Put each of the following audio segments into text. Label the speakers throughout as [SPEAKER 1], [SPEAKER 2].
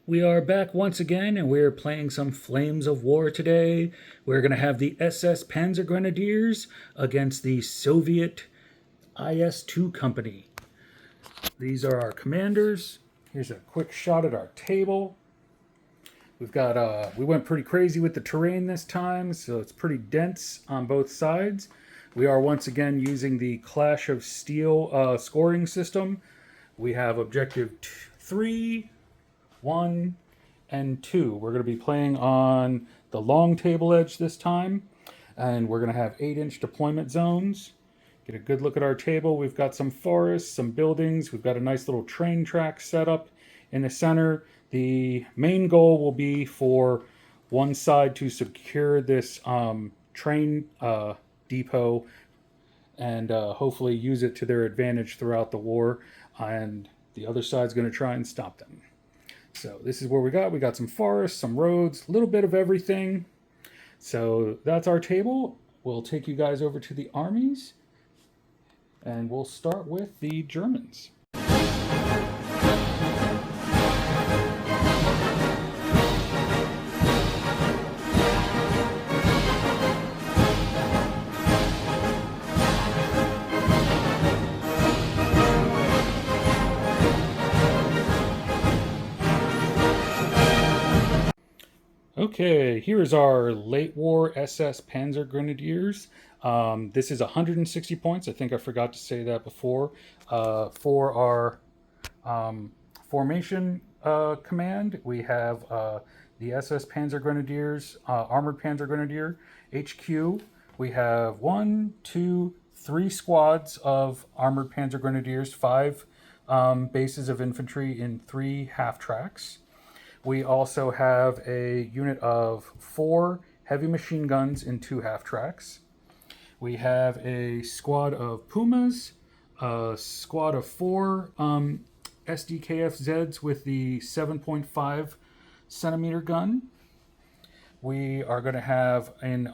[SPEAKER 1] We are back once again, and we're playing some Flames of War today. We're going to have the SS Panzer Grenadiers against the Soviet IS-2 Company. These are our commanders. Here's a quick shot at our table. We've got, we went pretty crazy with the terrain this time, so it's pretty dense on both sides. We are once again using the Clash of Steel scoring system. We have objective 3, 1, and 2. We're going to be playing on the long table edge this time, and we're going to have 8-inch deployment zones. Get a good look at our table. We've got some forests, some buildings. We've got a nice little train track set up in the center. The main goal will be for one side to secure this train depot and hopefully use it to their advantage throughout the war, and the other side's going to try and stop them. So this is where we got. We got some forests, some roads, a little bit of everything. So that's our table. We'll take you guys over to the armies, and we'll start with the Germans. Okay, here's our late war SS Panzer Grenadiers. This is 160 points. I think I forgot to say that before. For our formation command, we have the SS Panzer Grenadiers, Armored Panzer Grenadier HQ. We have 1, 2, 3 squads of Armored Panzer Grenadiers, 5 bases of infantry in 3 half tracks. We also have a unit of 4 heavy machine guns in 2 half tracks. We have a squad of Pumas, a squad of 4 SDKFZs with the 7.5 centimeter gun. We are going to have in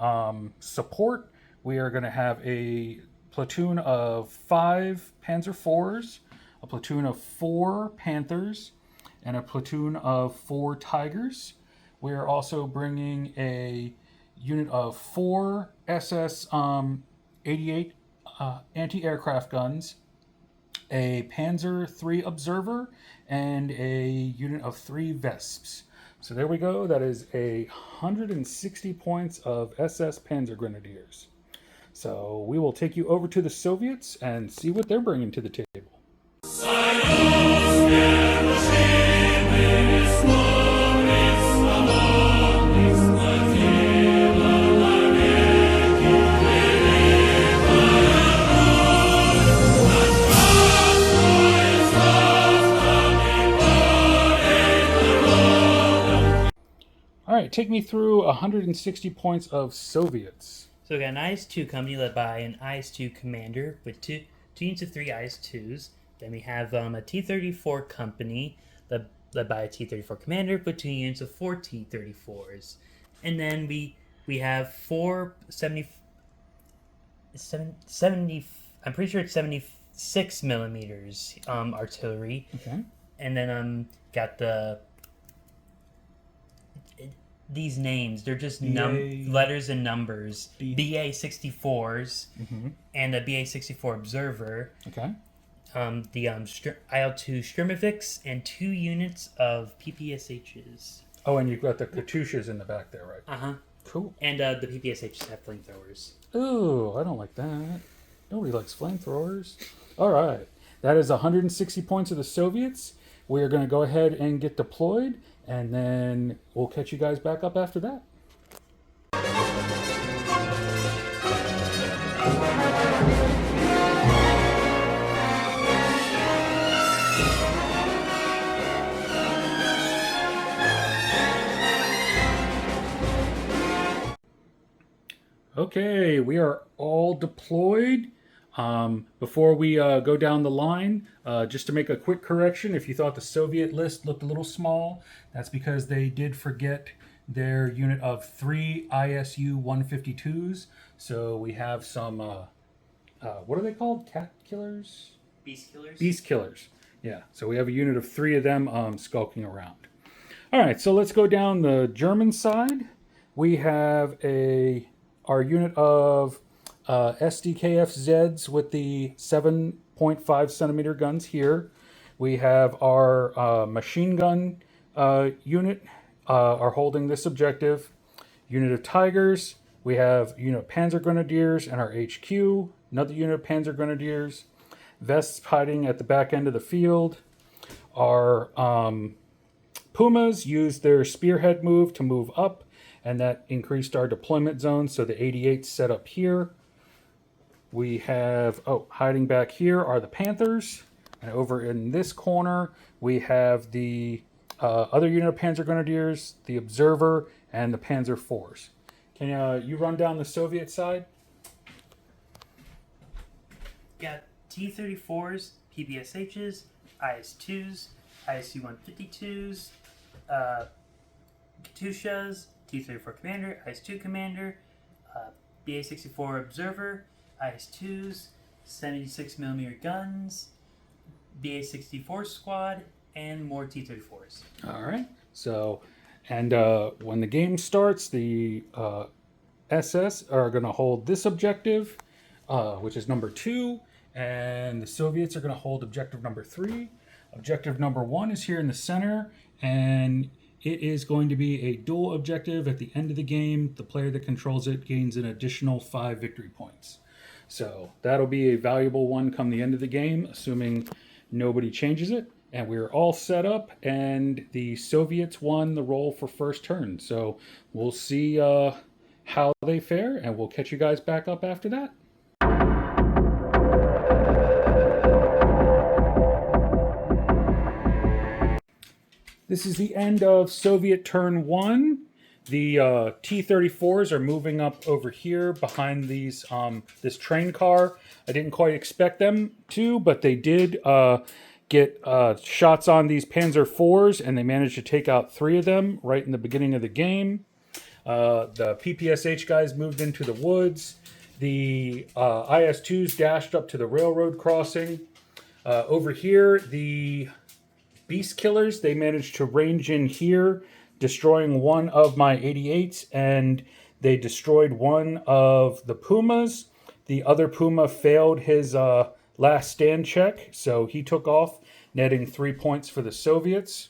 [SPEAKER 1] support, we are going to have a platoon of 5 Panzer IVs, a platoon of 4 Panthers, and a platoon of 4 Tigers. We are also bringing a unit of 4 SS 88 anti-aircraft guns, a Panzer III Observer, and a unit of 3 Vesps. So there we go. That is 160 points of SS Panzer Grenadiers. So we will take you over to the Soviets and see what they're bringing to the table. All right, take me through 160 points of Soviets.
[SPEAKER 2] So we got an IS-2 company led by an IS-2 commander with two units of 3 IS-2s. Then we have a T-34 company led by a T-34 commander with 2 units of 4 T-34s. And then we have 4 70 I'm pretty sure it's 76 millimeters artillery.
[SPEAKER 1] Okay.
[SPEAKER 2] And then got these names, they're just letters and numbers. BA-64s and the BA-64 Observer.
[SPEAKER 1] Okay.
[SPEAKER 2] The IL-2 Sturmovix and 2 units of PPSHs.
[SPEAKER 1] Oh, and you've got the Katyushas in the back there, right?
[SPEAKER 2] Uh-huh.
[SPEAKER 1] Cool.
[SPEAKER 2] And the PPSHs have flamethrowers.
[SPEAKER 1] Ooh, I don't like that. Nobody likes flamethrowers. All right. That is 160 points of the Soviets. We are going to go ahead and get deployed, and then we'll catch you guys back up after that. Okay, we are all deployed. Before we go down the line, just to make a quick correction, if you thought the Soviet list looked a little small, that's because they did forget their unit of 3 ISU 152s. So we have some, what are they called? Cat killers?
[SPEAKER 2] Beast killers?
[SPEAKER 1] Beast killers. Yeah, so we have a unit of 3 of them skulking around. All right, so let's go down the German side. We have our unit of SDKF-Zs with the 7.5 centimeter guns here. We have our machine gun unit are holding this objective. Unit of Tigers. We have unit of Panzer Grenadiers and our HQ. Another unit of Panzer Grenadiers. Vests hiding at the back end of the field. Our Pumas used their spearhead move to move up, and that increased our deployment zone, so the 88's set up here. We have, hiding back here are the Panthers, and over in this corner, we have the other unit of Panzer Grenadiers, the Observer, and the Panzer IVs. Can you run down the Soviet side?
[SPEAKER 2] Got T-34s, PPSHs, IS-2s, ISU-152s, Katyushas, T-34 Commander, IS-2 Commander, BA-64 Observer, IS-2s, 76mm guns, BA-64 Squad, and more T-34s.
[SPEAKER 1] All right. So, and when the game starts, the SS are going to hold this objective, which is number 2, and the Soviets are going to hold objective number 3. Objective number 1 is here in the center, and it is going to be a dual objective at the end of the game. The player that controls it gains an additional 5 victory points. So that'll be a valuable one come the end of the game, assuming nobody changes it. And we're all set up, and the Soviets won the roll for first turn. So we'll see how they fare, and we'll catch you guys back up after that. This is the end of Soviet turn 1. The T-34s are moving up over here behind these this train car. I didn't quite expect them to, but they did get shots on these Panzer IVs, and they managed to take out 3 of them right in the beginning of the game. The PPSH guys moved into the woods. The IS-2s dashed up to the railroad crossing. Over here, the Beast Killers, they managed to range in here, destroying one of my 88s, and they destroyed one of the Pumas. The other Puma failed his last stand check, so he took off, netting 3 points for the Soviets.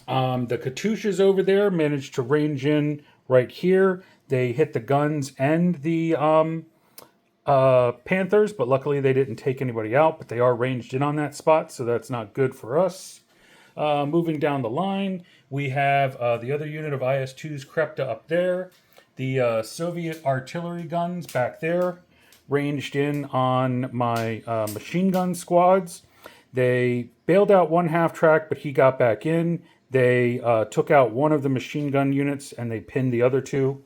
[SPEAKER 1] The Katyushas over there managed to range in right here. They hit the guns and the Panthers, but luckily they didn't take anybody out, but they are ranged in on that spot, so that's not good for us. Moving down the line, we have the other unit of IS-2s Krepta up there. The Soviet artillery guns back there, ranged in on my machine gun squads. They bailed out one half-track, but he got back in. They took out one of the machine gun units, and they pinned the other 2.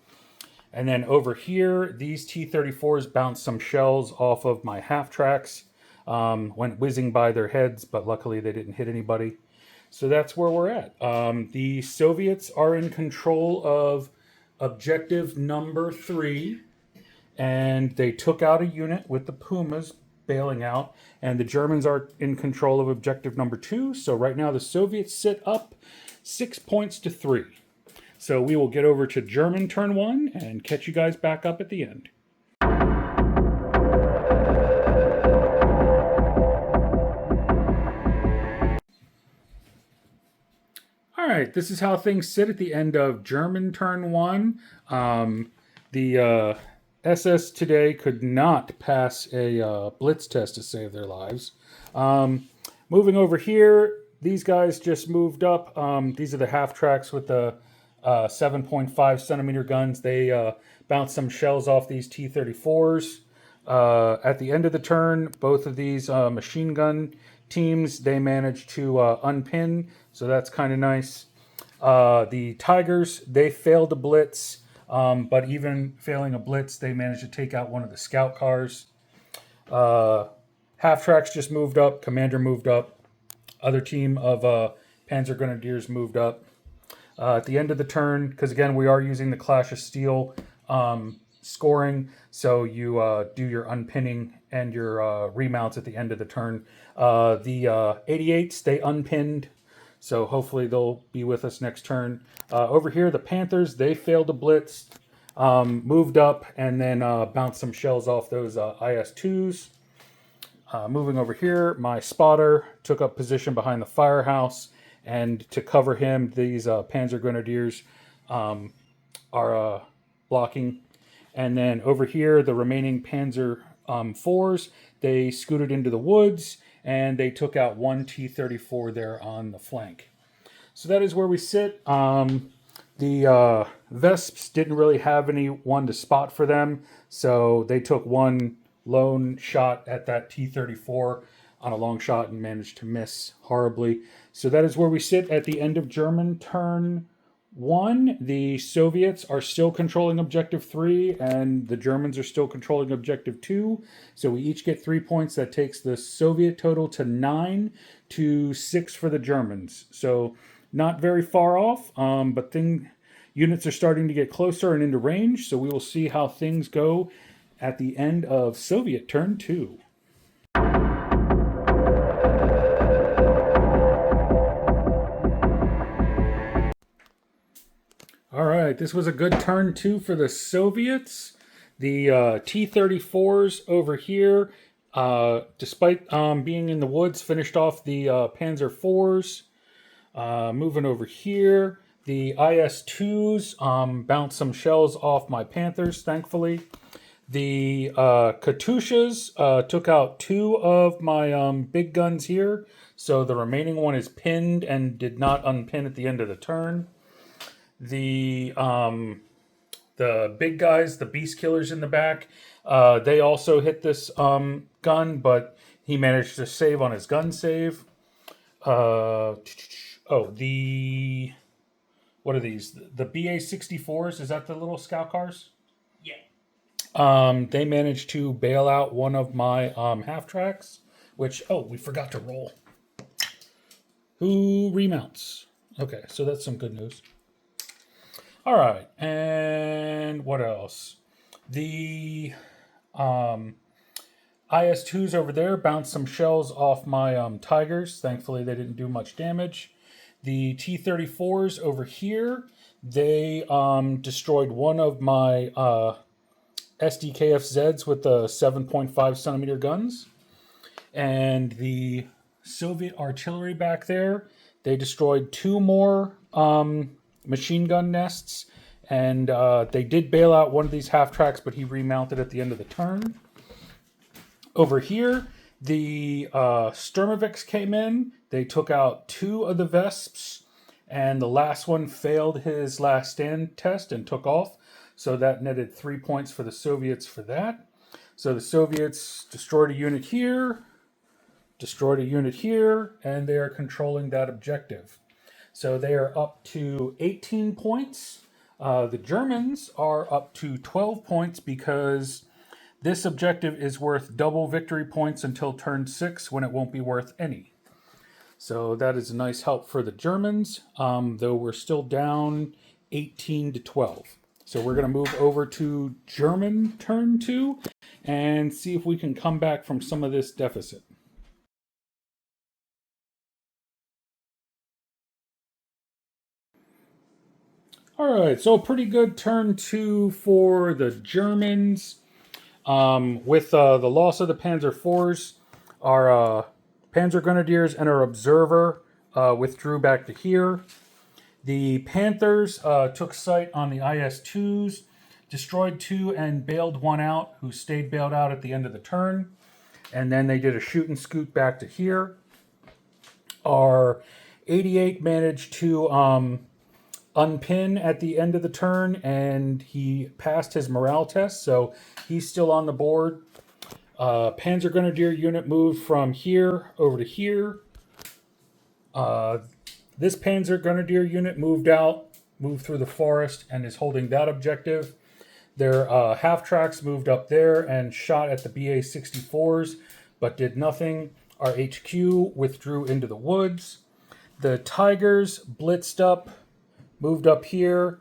[SPEAKER 1] And then over here, these T-34s bounced some shells off of my half-tracks. Went whizzing by their heads, but luckily they didn't hit anybody. So that's where we're at. The Soviets are in control of objective number 3. And they took out a unit with the Pumas bailing out. And the Germans are in control of objective number 2. So right now the Soviets sit up 6 points to 3. So we will get over to German turn 1 and catch you guys back up at the end. All right, this is how things sit at the end of German turn 1. The SS today could not pass a blitz test to save their lives. Moving over here, these guys just moved up. These are the half tracks with the 7.5 centimeter guns. They bounced some shells off these T-34s. At the end of the turn, both of these machine gun teams, they managed to unpin, so that's kind of nice. The Tigers, they failed a blitz, but even failing a blitz, they managed to take out one of the scout cars. Half tracks just moved up, commander moved up, other team of Panzer Grenadiers moved up. At the end of the turn, because again, we are using the Clash of Steel scoring, so you do your unpinning and your remounts at the end of the turn. The 88s, they unpinned, So hopefully they'll be with us next turn. Over here, the Panthers, they failed to blitz, moved up, and then bounced some shells off those IS-2s. Moving over here, my spotter took up position behind the firehouse, and to cover him, these Panzer Grenadiers are blocking. And then over here, the remaining Panzer 4s, they scooted into the woods, and they took out one T-34 there on the flank. So that is where we sit. The Vesps didn't really have anyone to spot for them, so they took one lone shot at that T-34 on a long shot and managed to miss horribly. So that is where we sit at the end of German turn 1. The Soviets are still controlling objective 3, and the Germans are still controlling objective 2. So we each get 3 points. That takes the Soviet total to 9 to 6 for the Germans. So not very far off, but units are starting to get closer and into range. So we will see how things go at the end of Soviet turn 2. All right, this was a good turn 2 for the Soviets. The T-34s over here, despite being in the woods, finished off the Panzer 4s. Moving over here, the IS-2s bounced some shells off my Panthers, thankfully. The Katyushas took out 2 of my big guns here, so the remaining one is pinned and did not unpin at the end of the turn. The big guys, the beast killers in the back, they also hit this gun, but he managed to save on his gun save. What are these? The BA-64s, is that the little scout cars?
[SPEAKER 2] Yeah.
[SPEAKER 1] They managed to bail out one of my half tracks, which, we forgot to roll. Who remounts? Okay, so that's some good news. All right, and what else? The IS-2s over there bounced some shells off my Tigers. Thankfully, they didn't do much damage. The T-34s over here, they destroyed one of my SDKFZs with the 7.5 centimeter guns. And the Soviet artillery back there, they destroyed 2 more machine gun nests, and they did bail out one of these half tracks, but he remounted at the end of the turn. Over here, the Sturmovix came in. They took out 2 of the Vesps, and the last one failed his last stand test and took off. So that netted 3 points for the Soviets for that. So the Soviets destroyed a unit here, and they are controlling that objective. So they are up to 18 points. The Germans are up to 12 points because this objective is worth double victory points until turn 6, when it won't be worth any. So that is a nice help for the Germans, though we're still down 18 to 12. So we're going to move over to German turn 2 and see if we can come back from some of this deficit. All right, so a pretty good turn 2 for the Germans. With the loss of the Panzer IVs, our Panzer Grenadiers and our observer withdrew back to here. The Panthers took sight on the IS-2s, destroyed 2 and bailed 1 out, who stayed bailed out at the end of the turn. And then they did a shoot and scoot back to here. Our 88 managed to unpin at the end of the turn, and he passed his morale test, so he's still on the board. Panzer Grenadier unit moved from here over to here. This Panzer Grenadier unit moved through the forest, and is holding that objective. Their half tracks moved up there and shot at the BA-64s, but did nothing. Our HQ withdrew into the woods. The Tigers blitzed up, moved up here,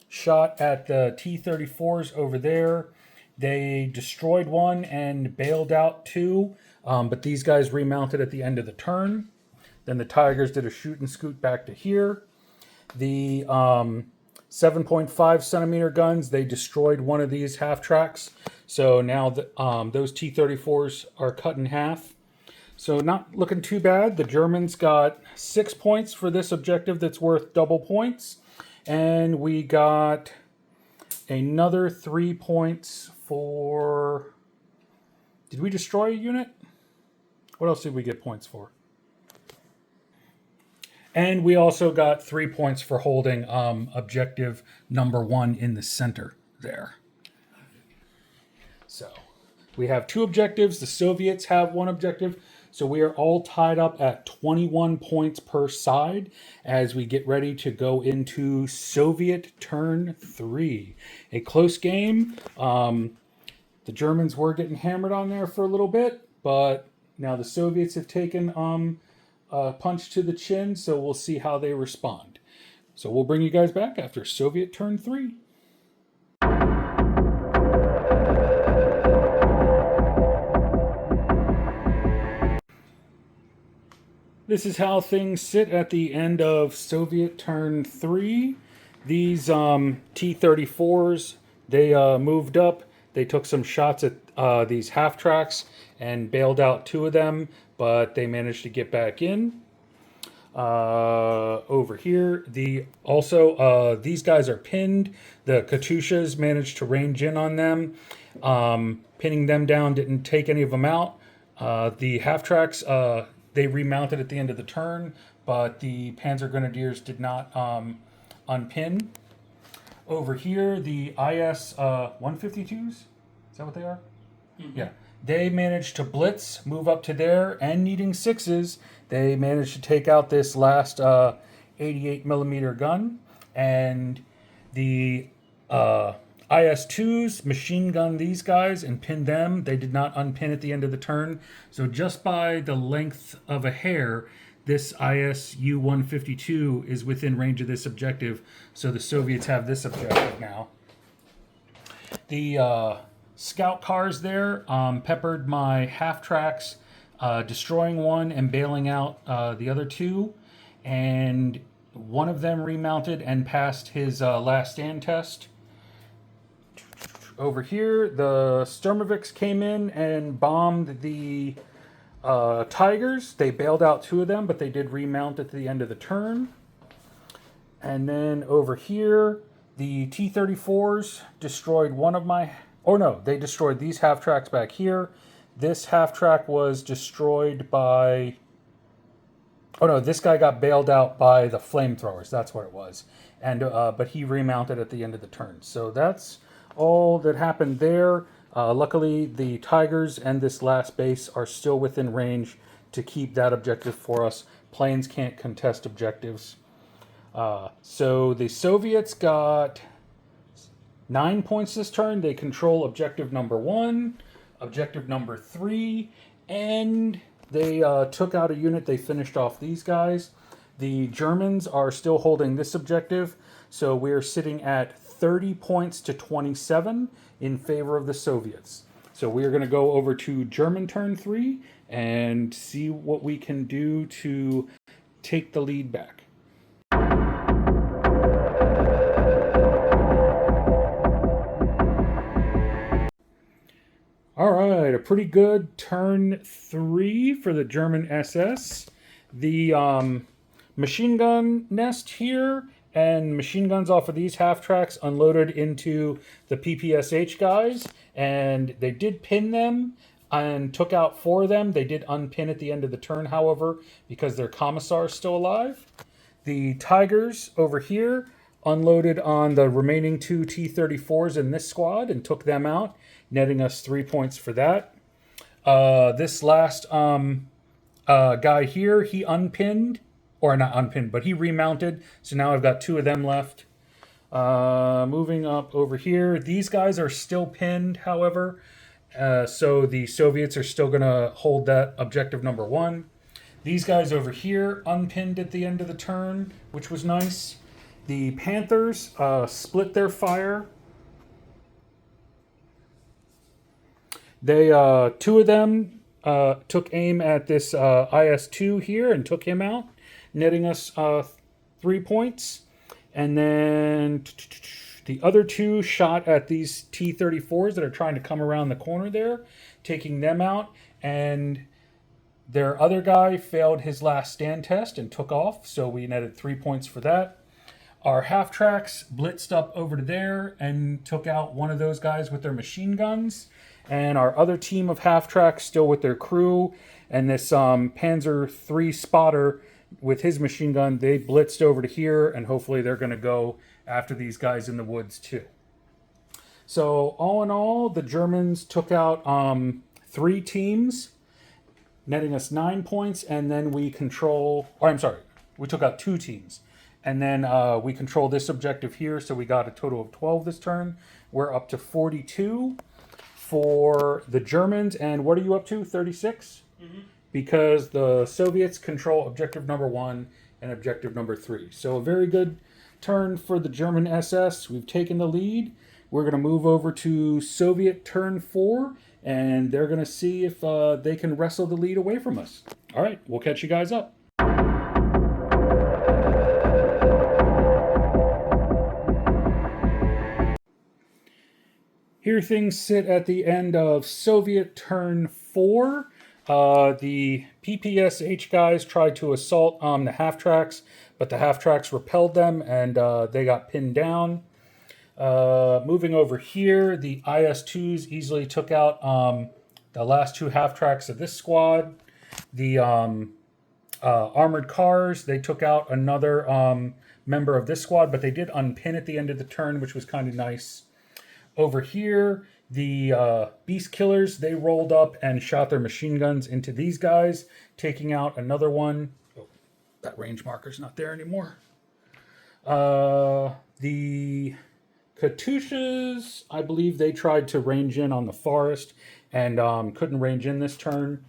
[SPEAKER 1] shot at the T-34s over there. They destroyed 1 and bailed out 2, but these guys remounted at the end of the turn. Then the Tigers did a shoot and scoot back to here. The 7.5 centimeter guns, they destroyed one of these half tracks. So now those T-34s are cut in half. So not looking too bad. The Germans got 6 points for this objective that's worth double points. And we got another 3 points for... Did we destroy a unit? What else did we get points for? And we also got 3 points for holding objective number 1 in the center there. So we have 2 objectives. The Soviets have 1 objective. So we are all tied up at 21 points per side as we get ready to go into Soviet turn 3. A close game. The Germans were getting hammered on there for a little bit, but now the Soviets have taken a punch to the chin, so we'll see how they respond. So we'll bring you guys back after Soviet turn 3. This is how things sit at the end of Soviet turn 3. These T-34s, they moved up. They took some shots at these half tracks and bailed out 2 of them, but they managed to get back in. Over here, these guys are pinned. The Katyushas managed to range in on them. Pinning them down didn't take any of them out. The half tracks, they remounted at the end of the turn, but the Panzer Grenadiers did not unpin. Over here, the IS 152s, is that what they are? Mm-hmm. Yeah. They managed to blitz, move up to there, and needing 6s, they managed to take out this last 88 millimeter gun. And the IS-2s machine gun these guys and pin them. They did not unpin at the end of the turn. So just by the length of a hair, this IS-152 is within range of this objective. So the Soviets have this objective now. The scout cars there peppered my half tracks, destroying one and bailing out the other 2. And one of them remounted and passed his last stand test. Over here, the Sturmovix came in and bombed the Tigers. They bailed out 2 of them, but they did remount at the end of the turn. And then over here, the T-34s destroyed one of my... Oh no, they destroyed these half tracks back here. This half track was destroyed by... Oh no, this guy got bailed out by the flamethrowers. That's what it was. And but he remounted at the end of the turn. So that's all that happened there. Luckily, the Tigers and this last base are still within range to keep that objective for us. Planes can't contest objectives. So the Soviets got 9 points this turn. They control objective number 1, objective number 3, and they took out a unit. They finished off these guys. The Germans are still holding this objective, so we're sitting at 30 points to 27 in favor of the Soviets. So we're going to go over to German turn 3 and see what we can do to take the lead back. All right, a pretty good turn 3 for the German SS. The machine gun nest here and machine guns off of these half tracks unloaded into the PPSH guys, and they did pin them and took out 4 of them. They did unpin at the end of the turn, however, because their commissar is still alive. The Tigers over here unloaded on the remaining 2 T-34s in this squad and took them out, netting us 3 points for that. This last guy here, he unpinned, or not unpinned, but he remounted. So now I've got 2 of them left. Moving up over here, these guys are still pinned, however. So the Soviets are still going to hold that objective number 1. These guys over here unpinned at the end of the turn, which was nice. The Panthers split their fire. They 2 of them took aim at this IS-2 here and took him out, netting us 3 points. And then the other two shot at these T-34s that are trying to come around the corner there, taking them out. And their other guy failed his last stand test and took off, so we netted 3 points for that. Our half-tracks blitzed up over to there and took out one of those guys with their machine guns. And our other team of half-tracks still with their crew. And this Panzer III spotter with his machine gun, they blitzed over to here, and hopefully they're going to go after these guys in the woods too. So all in all, the Germans took out 3 teams, netting us 9 points, and then we we took out 2 teams. And then we control this objective here, so we got a total of 12 this turn. We're up to 42 for the Germans, and what are you up to, 36? Mm-hmm. Because the Soviets control objective number 1 and objective number 3. So a very good turn for the German SS. We've taken the lead. We're going to move over to Soviet turn 4, and they're going to see if they can wrestle the lead away from us. All right, we'll catch you guys up. Here things sit at the end of Soviet turn 4. The PPSH guys tried to assault the half-tracks, but the half-tracks repelled them, and they got pinned down. Moving over here, the IS-2s easily took out the last 2 half-tracks of this squad. The armored cars, they took out another member of this squad, but they did unpin at the end of the turn, which was kind of nice. Over here, the Beast Killers, they rolled up and shot their machine guns into these guys, taking out another one. Oh, that range marker's not there anymore. The Katyushas, I believe they tried to range in on the forest and couldn't range in this turn.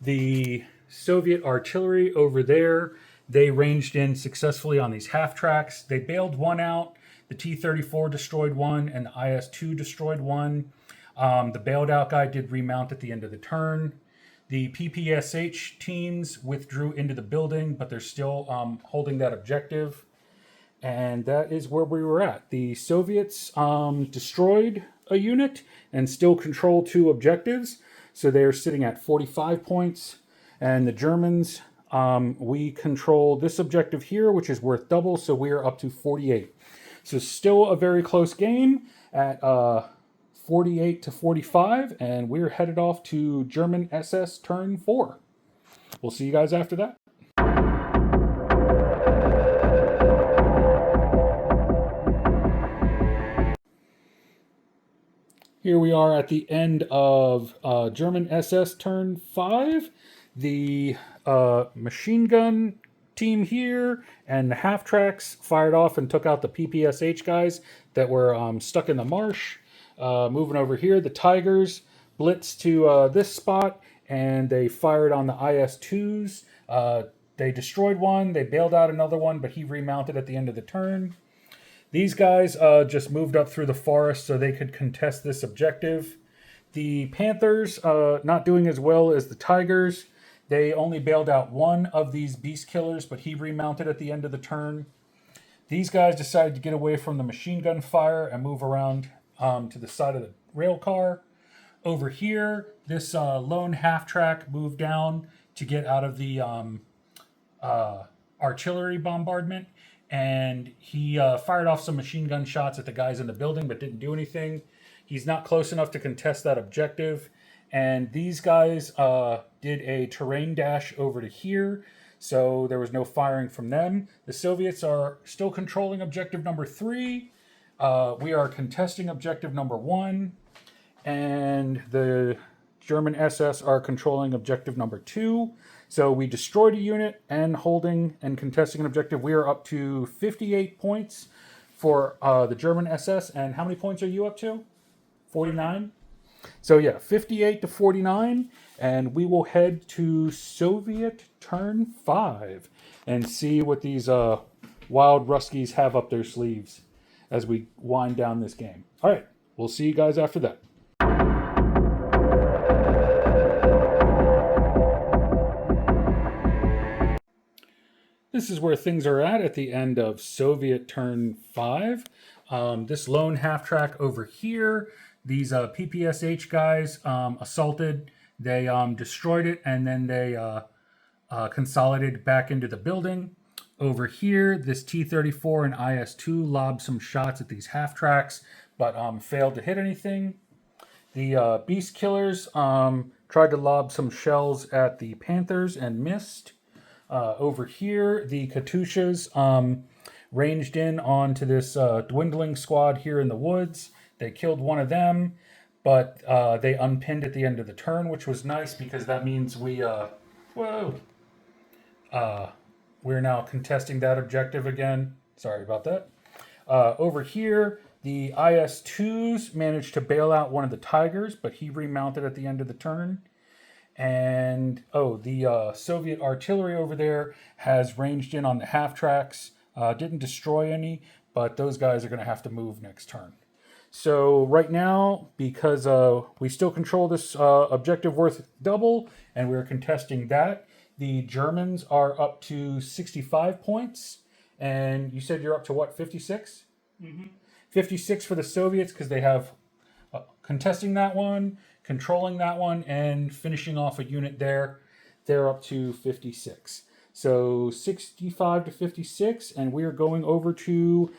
[SPEAKER 1] The Soviet artillery over there, they ranged in successfully on these half-tracks. They bailed one out. The T-34 destroyed one, and the IS-2 destroyed one. The bailed out guy did remount at the end of the turn. The PPSH teams withdrew into the building, but they're still holding that objective. And that is where we were at. The Soviets destroyed a unit and still control 2 objectives. So they're sitting at 45 points. And the Germans, we control this objective here, which is worth double. So we are up to 48. So still a very close game at 48 to 45, and we're headed off to German SS turn 4. We'll see you guys after that. Here we are at the end of German SS turn 5. The machine gun team here and the half-tracks fired off and took out the PPSH guys that were stuck in the marsh. Moving over here, the Tigers blitzed to this spot and they fired on the IS-2s. They destroyed one, they bailed out another one, but he remounted at the end of the turn. These guys just moved up through the forest so they could contest this objective. The Panthers not doing as well as the Tigers. They only bailed out one of these Beast Killers, but he remounted at the end of the turn. These guys decided to get away from the machine gun fire and move around to the side of the rail car. Over here, this lone half-track moved down to get out of the artillery bombardment, and he fired off some machine gun shots at the guys in the building, but didn't do anything. He's not close enough to contest that objective. And these guys did a terrain dash over to here, so there was no firing from them. The Soviets are still controlling objective number 3. We are contesting objective number 1. And the German SS are controlling objective number 2. So we destroyed a unit and holding and contesting an objective. We are up to 58 points for the German SS. And how many points are you up to? 49? So yeah, 58 to 49, and we will head to Soviet turn 5 and see what these wild Ruskies have up their sleeves as we wind down this game. All right, we'll see you guys after that. This is where things are at the end of Soviet turn 5. This lone half track over here, these PPSH guys assaulted. They destroyed it, and then they consolidated back into the building. Over here, this T-34 and IS-2 lobbed some shots at these half tracks, but failed to hit anything. The Beast Killers tried to lob some shells at the Panthers and missed. Over here, the Katyushas ranged in onto this dwindling squad here in the woods. They killed one of them, but they unpinned at the end of the turn, which was nice because that means we're now contesting that objective again. Sorry about that. Over here, the IS-2s managed to bail out one of the Tigers, but he remounted at the end of the turn. And, the Soviet artillery over there has ranged in on the half tracks. Didn't destroy any, but those guys are going to have to move next turn. So right now, because we still control this objective worth double, and we're contesting that, the Germans are up to 65 points. And you said you're up to what, 56?
[SPEAKER 2] Mm-hmm.
[SPEAKER 1] 56 for the Soviets because they have contesting that one, controlling that one, and finishing off a unit there. They're up to 56. So 65 to 56, and we're going over to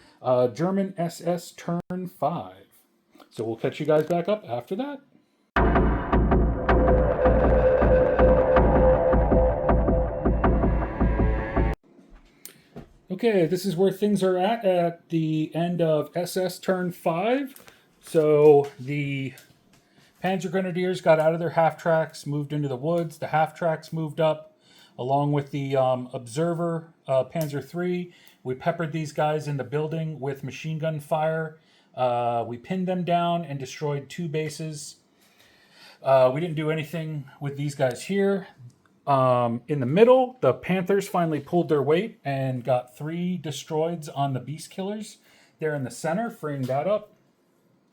[SPEAKER 1] German SS turn 5. So we'll catch you guys back up after that. Okay, this is where things are at the end of SS turn 5. So the Panzer Grenadiers got out of their half tracks, moved into the woods. The half tracks moved up along with the Observer Panzer III. We peppered these guys in the building with machine gun fire. We pinned them down and destroyed 2 bases. We didn't do anything with these guys here. In the middle, the Panthers finally pulled their weight and got 3 destroyeds on the Beast Killers. They're in the center, freeing that up.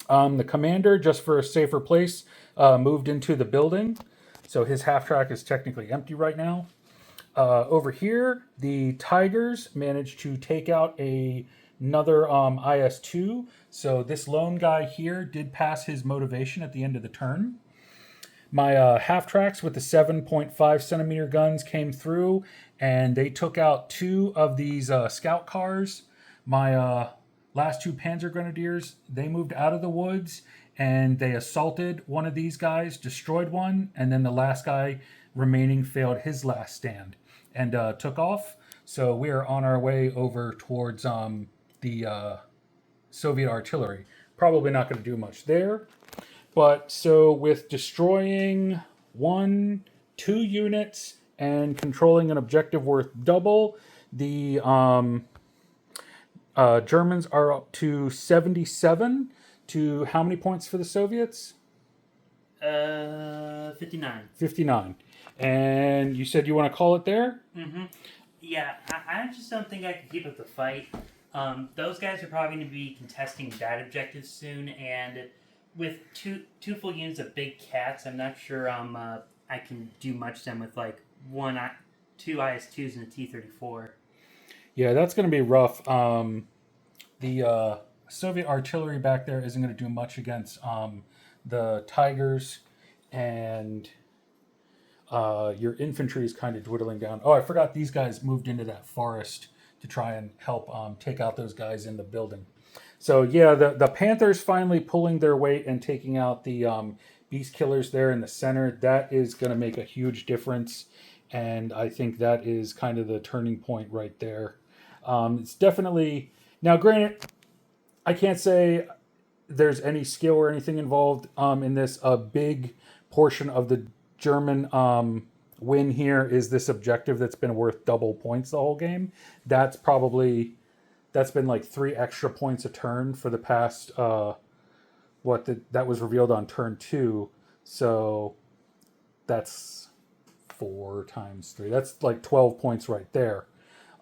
[SPEAKER 1] The commander, just for a safer place, moved into the building. So his half track is technically empty right now. Over here, the Tigers managed to take out another IS-2. So this lone guy here did pass his motivation at the end of the turn. My half tracks with the 7.5 centimeter guns came through, and they took out 2 of these scout cars. My last 2 Panzer Grenadiers, they moved out of the woods, and they assaulted one of these guys, destroyed one, and then the last guy remaining failed his last stand and took off. So we are on our way over towards the Soviet artillery. Probably not going to do much there. But so with destroying 1, 2 units and controlling an objective worth double, the Germans are up to 77 to how many points for the Soviets?
[SPEAKER 2] 59.
[SPEAKER 1] 59. And you said you want to call it there?
[SPEAKER 2] Mm-hmm. Yeah, I just don't think I can keep up the fight. Those guys are probably going to be contesting that objective soon, and with two full units of big cats, I'm not sure I can do much to them with like 2 IS-2s and a T-34.
[SPEAKER 1] Yeah, that's going to be rough. The Soviet artillery back there isn't going to do much against the Tigers, and your infantry is kind of dwindling down. Oh, I forgot these guys moved into that forest to try and help take out those guys in the building. So yeah, the Panthers finally pulling their weight and taking out the Beast Killers there in the center. That is going to make a huge difference, and I think that is kind of the turning point right there. It's definitely... Now, granted, I can't say there's any skill or anything involved in this. A big portion of the German win here is this objective that's been worth double points the whole game. That's been like 3 extra points a turn for the past, that was revealed on turn 2. So that's 4 times 3. That's like 12 points right there.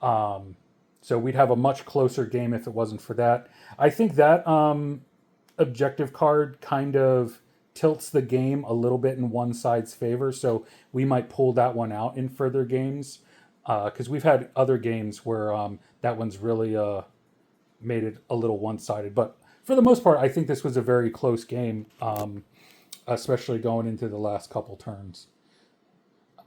[SPEAKER 1] So we'd have a much closer game if it wasn't for that. I think that objective card kind of tilts the game a little bit in one side's favor. So we might pull that one out in further games. because we've had other games where that one's really made it a little one-sided. But for the most part, I think this was a very close game, especially going into the last couple turns.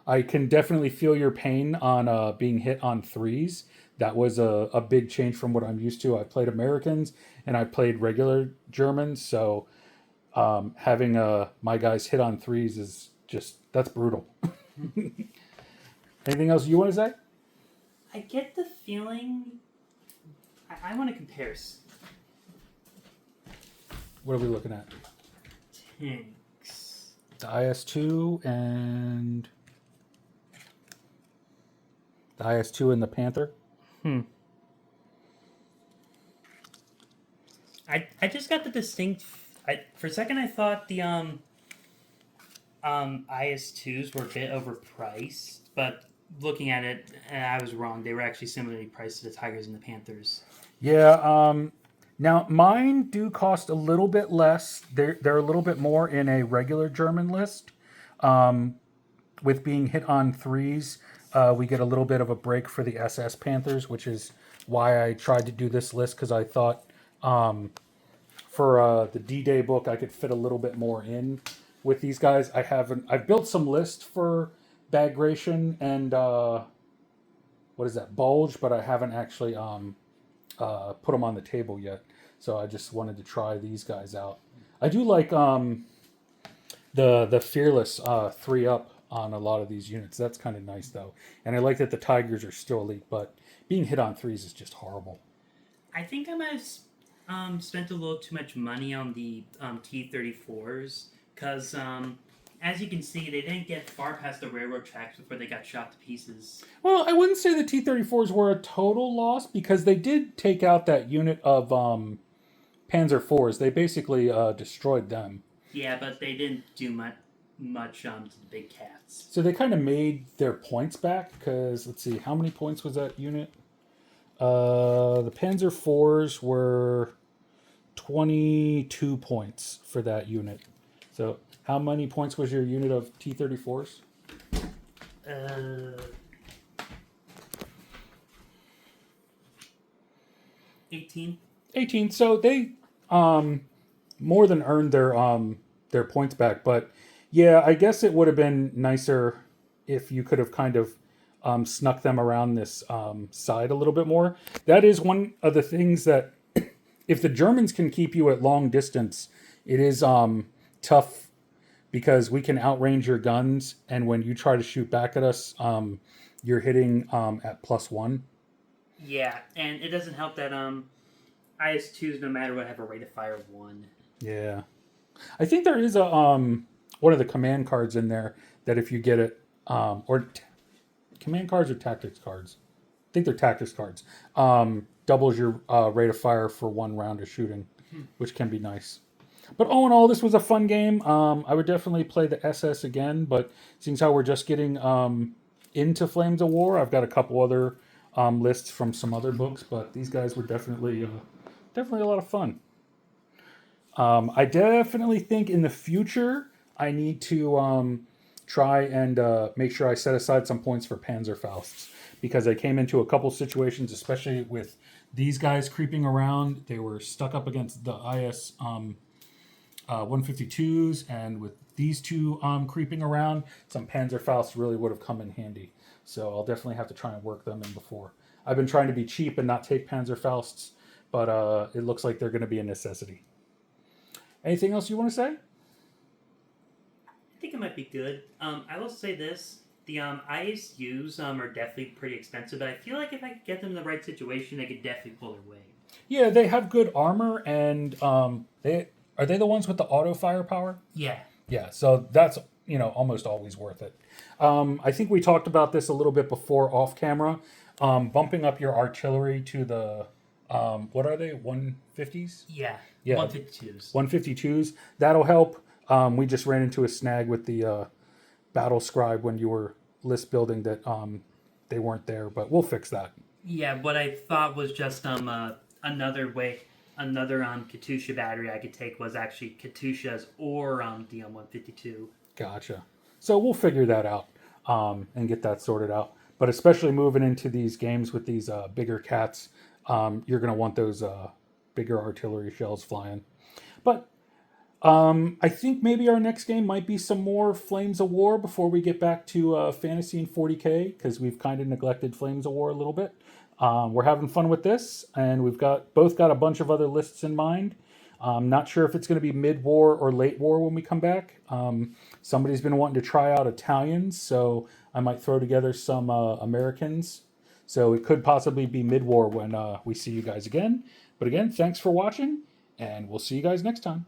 [SPEAKER 1] I can definitely feel your pain on being hit on threes. That was a big change from what I'm used to. I played Americans and I played regular Germans, so having my guys hit on threes is just that's brutal. Anything else you want to say?
[SPEAKER 2] I get the feeling. I want to compare
[SPEAKER 1] What are we looking at?
[SPEAKER 2] tanks.
[SPEAKER 1] The IS-2 and the IS-2 and the Panther.
[SPEAKER 2] I just got the distinct. For a second, I thought the IS2s were a bit overpriced, but looking at it, I was wrong. They were actually similarly priced to the Tigers and the Panthers.
[SPEAKER 1] Yeah. Now mine do cost a little bit less. They're a little bit more in a regular German list. With being hit on threes, we get a little bit of a break for the SS Panthers, which is why I tried to do this list because I thought for the D-Day book I could fit a little bit more in with these guys. I've built some lists for Bagration and what is that Bulge, but I haven't actually put them on the table yet. So I just wanted to try these guys out. I do like the Fearless 3-up on a lot of these units. That's kind of nice though, and I like that the Tigers are still elite, but being hit on threes is just horrible.
[SPEAKER 2] I think I might have spent a little too much money on the T-34s because, as you can see, they didn't get far past the railroad tracks before they got shot to pieces.
[SPEAKER 1] Well, I wouldn't say the T-34s were a total loss because they did take out that unit of Panzer IVs. They basically destroyed them.
[SPEAKER 2] Yeah, but they didn't do much to the big cats.
[SPEAKER 1] So they kind of made their points back because let's see, how many points was that unit? The Panzer IVs were 22 points for that unit. So how many points was your unit of T-34s?
[SPEAKER 2] 18.
[SPEAKER 1] 18. So they more than earned their points back. But yeah, I guess it would have been nicer if you could have kind of snuck them around this side a little bit more. That is one of the things that if the Germans can keep you at long distance, it is tough because we can outrange your guns, and when you try to shoot back at us, you're hitting at +1.
[SPEAKER 2] Yeah, and it doesn't help that IS-2s, no matter what, have a rate of fire of 1.
[SPEAKER 1] Yeah, I think there is a one of the command cards in there that if you get it, command cards or tactics cards. I think they're tactics cards. Doubles your rate of fire for 1 round of shooting, which can be nice. But all in all, this was a fun game. I would definitely play the SS again, but seeing how we're just getting into Flames of War, I've got a couple other lists from some other books, but these guys were definitely a lot of fun. I definitely think in the future I need to try and make sure I set aside some points for Panzerfausts because I came into a couple situations, especially with these guys creeping around. They were stuck up against the IS 152s, and with these two creeping around, some Panzerfausts really would have come in handy. So I'll definitely have to try and work them in before. I've been trying to be cheap and not take Panzerfausts, but it looks like they're going to be a necessity. Anything else you want to say?
[SPEAKER 2] I think it might be good. I will say this. The ISUs are definitely pretty expensive, but I feel like if I could get them in the right situation, they could definitely pull their weight.
[SPEAKER 1] Yeah, they have good armor, and they are they the ones with the auto firepower?
[SPEAKER 2] Yeah.
[SPEAKER 1] Yeah, so that's almost always worth it. I think we talked about this a little bit before off camera. Bumping up your artillery to the what are they, 150s?
[SPEAKER 2] Yeah.
[SPEAKER 1] Yeah.
[SPEAKER 2] 152s.
[SPEAKER 1] 152s. That'll help. We just ran into a snag with the battle scribe when you were list building that they weren't there, but we'll fix that.
[SPEAKER 2] Yeah, what I thought was just another Katusha battery I could take was actually Katusha's or the 152.
[SPEAKER 1] Gotcha. So we'll figure that out and get that sorted out. But especially moving into these games with these bigger cats, you're going to want those bigger artillery shells flying. But I think maybe our next game might be some more Flames of War before we get back to Fantasy and 40K, because we've kind of neglected Flames of War a little bit. We're having fun with this, and we've both got a bunch of other lists in mind. Not sure if it's going to be mid-war or late war when we come back. Somebody's been wanting to try out Italians, so I might throw together some Americans. So it could possibly be mid-war when we see you guys again. But again, thanks for watching, and we'll see you guys next time.